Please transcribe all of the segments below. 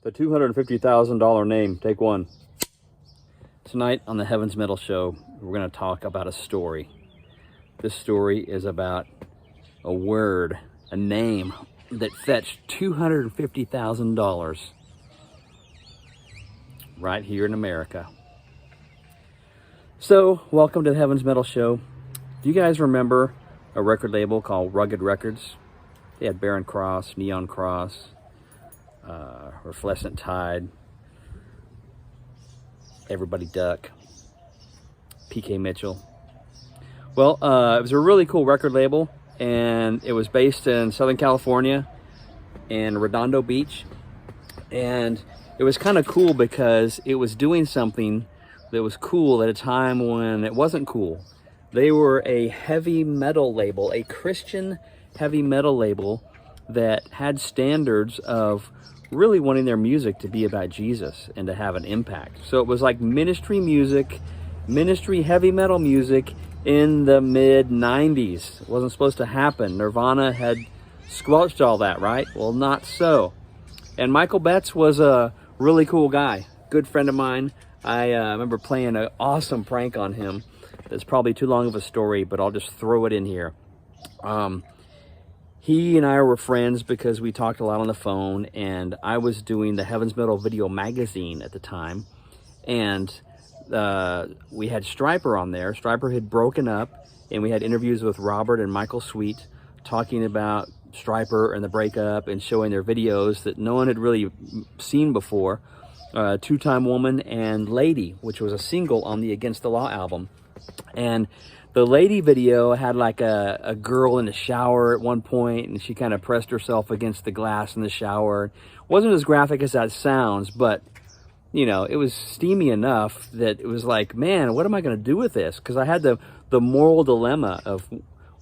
The $250,000 name, take one. Tonight on the Heaven's Metal Show, we're going to talk about a story. This story is about a word, a name that fetched $250,000 right here in America. So, welcome to the Heaven's Metal Show. Do you guys remember a record label called Rugged Records? They had Barren Cross, Neon Cross, Reflescent Tide, Everybody Duck, PK Mitchell. Well, it was a really cool record label, and it was based in Southern California in Redondo Beach. And it was kind of cool because it was doing something that was cool at a time when it wasn't cool. They were a heavy metal label, a Christian heavy metal label that had standards of really wanting their music to be about Jesus and to have an impact. So it was like ministry music, ministry heavy metal music in the mid 90s. It wasn't supposed to happen. Nirvana had squelched all that, right? Well, not so. And Michael Betts was a really cool guy, good friend of mine. I remember playing an awesome prank on him. That's probably too long of a story, but I'll just throw it in here. He and I were friends because we talked a lot on the phone, and I was doing the Heaven's Metal Video magazine at the time, and we had Stryper on there. Stryper had broken up, and we had interviews with Robert and Michael Sweet talking about Stryper and the breakup and showing their videos that no one had really seen before. Two-Time Woman and Lady, which was a single on the Against the Law album. And the Lady video had like a girl in the shower at one point, and she kind of pressed herself against the glass in the shower. It wasn't as graphic as that sounds, but you know, it was steamy enough that it was like, man, what am I going to do with this? Because I had the moral dilemma of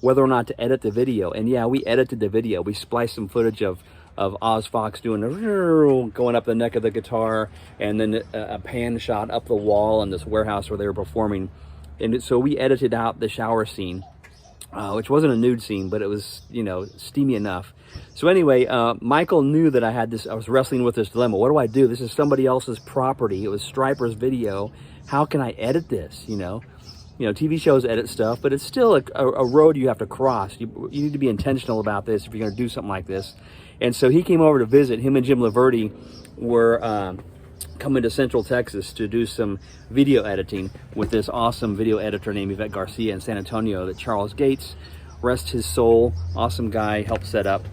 whether or not to edit the video. And yeah, we edited the video. We spliced some footage of Oz Fox doing going up the neck of the guitar, and then a pan shot up the wall in this warehouse where they were performing. And so we edited out the shower scene, which wasn't a nude scene, but it was, you know, steamy enough. So anyway, Michael knew that I was wrestling with this dilemma. What do I do? This is somebody else's property. It was Stryper's video. How can I edit this? You know, TV shows edit stuff, but it's still a road you have to cross. You need to be intentional about this if you're going to do something like this. And so he came over to visit. Him and Jim Laverty were coming to Central Texas to do some video editing with this awesome video editor named Yvette Garcia in San Antonio that Charles Gates, rest his soul, awesome guy, helped set up.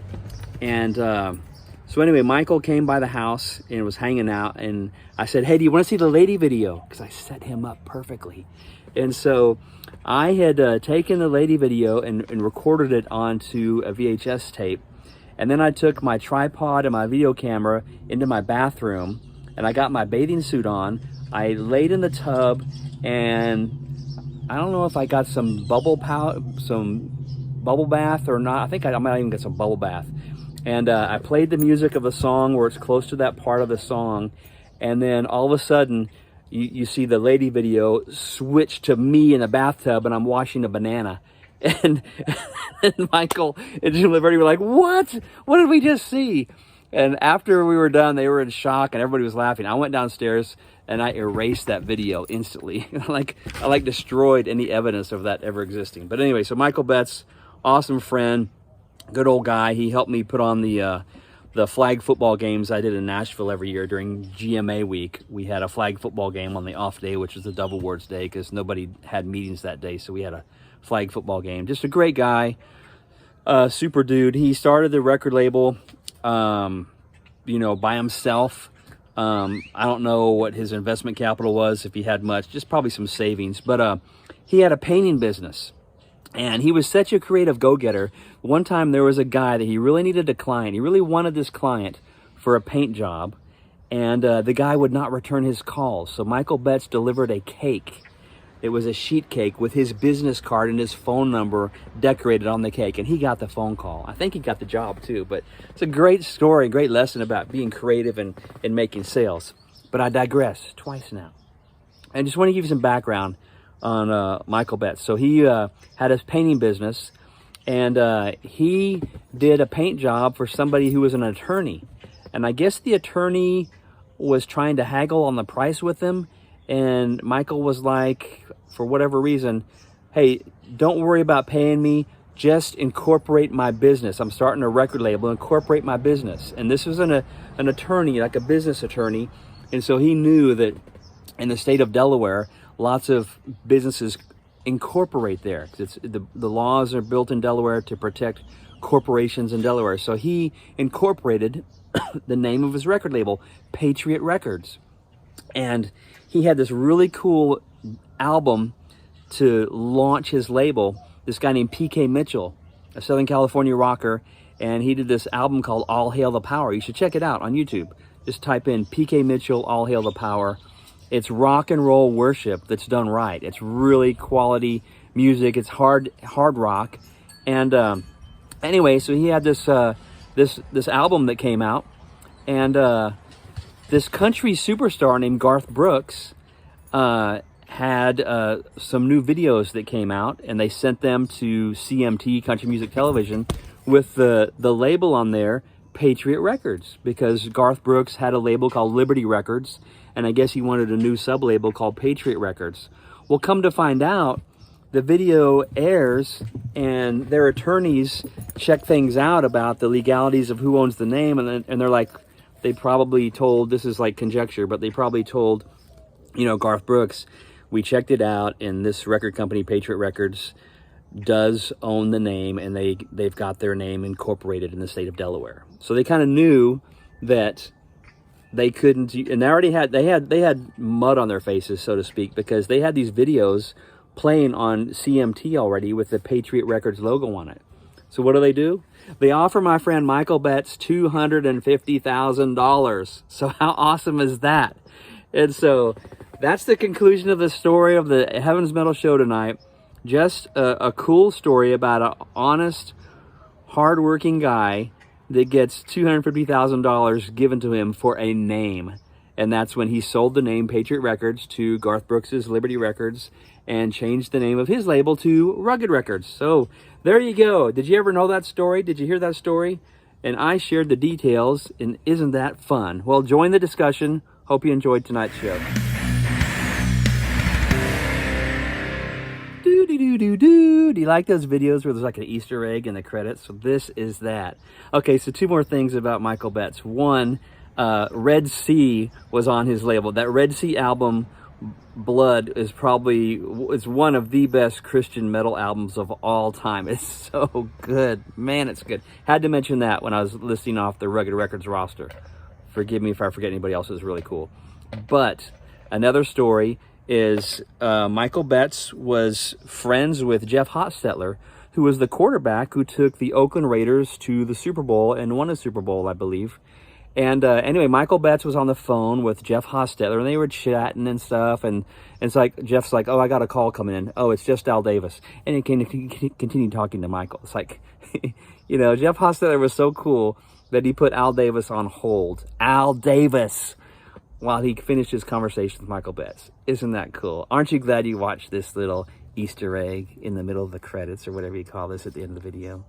And so anyway, Michael came by the house and was hanging out, and I said, hey, do you want to see the Lady video? Because I set him up perfectly. And so I had taken the Lady video and recorded it onto a VHS tape. And then I took my tripod and my video camera into my bathroom, and I got my bathing suit on. I laid in the tub, and I don't know if I got some bubble bath or not. I think I might even get some bubble bath. And I played the music of a song where it's close to that part of the song, and then all of a sudden, you see the Lady video switch to me in the bathtub, and I'm washing a banana. And Michael and Jim Laverty were like, what? What did we just see? And after we were done, they were in shock, and everybody was laughing. I went downstairs, and I erased that video instantly. I destroyed any evidence of that ever existing. But anyway, so Michael Betts, awesome friend, good old guy. He helped me put on the flag football games I did in Nashville every year during GMA week. We had a flag football game on the off day, which was the double words day, because nobody had meetings that day, so we had a flag football game. Just a great guy, super dude. He started the record label, by himself. I don't know what his investment capital was, if he had much, just probably some savings. But he had a painting business, and he was such a creative go-getter. One time there was a guy that he really needed a client. He really wanted this client for a paint job, and the guy would not return his calls. So Michael Betts delivered a cake. It was a sheet cake with his business card and his phone number decorated on the cake, and he got the phone call. I think he got the job too, but it's a great story, great lesson about being creative and making sales. But I digress twice now. I just want to give you some background on Michael Betts. So he had his painting business, and he did a paint job for somebody who was an attorney. And I guess the attorney was trying to haggle on the price with him, and Michael was like, for whatever reason, hey, don't worry about paying me, just incorporate my business. I'm starting a record label, incorporate my business. And this was an attorney, like a business attorney, and so he knew that in the state of Delaware, lots of businesses incorporate there. The laws are built in Delaware to protect corporations in Delaware. So he incorporated the name of his record label, Patriot Records. And he had this really cool album to launch his label. This guy named P.K. Mitchell, a Southern California rocker, and he did this album called All Hail the Power. You should check it out on YouTube. Just type in P.K. Mitchell, All Hail the Power. It's rock and roll worship that's done right. It's really quality music. It's hard rock. And anyway, so he had this this album that came out, and this country superstar named Garth Brooks had some new videos that came out, and they sent them to CMT, Country Music Television, with the label on there, Patriot Records, because Garth Brooks had a label called Liberty Records, and I guess he wanted a new sub-label called Patriot Records. Well, come to find out, the video airs, and their attorneys check things out about the legalities of who owns the name, and they're like, they probably told, this is like conjecture, but they probably told, you know, Garth Brooks, we checked it out, and this record company, Patriot Records, does own the name, and they've got their name incorporated in the state of Delaware. So they kind of knew that they couldn't, and they had mud on their faces, so to speak, because they had these videos playing on CMT already with the Patriot Records logo on it. So what do? They offer my friend Michael Betts $250,000. So how awesome is that? And so that's the conclusion of the story of the Heaven's Metal show tonight. Just a cool story about an honest, hardworking guy that gets $250,000 given to him for a name. And that's when he sold the name Patriot Records to Garth Brooks' Liberty Records and changed the name of his label to Rugged Records. So there you go. Did you ever know that story? Did you hear that story? And I shared the details, and isn't that fun? Well, join the discussion. Hope you enjoyed tonight's show. Do you like those videos where there's like an Easter egg in the credits? So this is that. Okay, so two more things about Michael Betts. One, Red Sea was on his label. That Red Sea album, Blood, is one of the best Christian metal albums of all time. It's so good. Man, it's good. Had to mention that when I was listing off the Rugged Records roster. Forgive me if I forget anybody else. It was really cool. But another story is Michael Betts was friends with Jeff Hostetler, who was the quarterback who took the Oakland Raiders to the Super Bowl and won a Super Bowl, I believe. And anyway, Michael Betts was on the phone with Jeff Hostetler, and they were chatting and stuff. And it's like, Jeff's like, oh, I got a call coming in. Oh, it's just Al Davis. And he continued talking to Michael. It's like, you know, Jeff Hostetler was so cool that he put Al Davis on hold. Al Davis! While he finished his conversation with Michael Betts. Isn't that cool? Aren't you glad you watched this little Easter egg in the middle of the credits, or whatever you call this at the end of the video?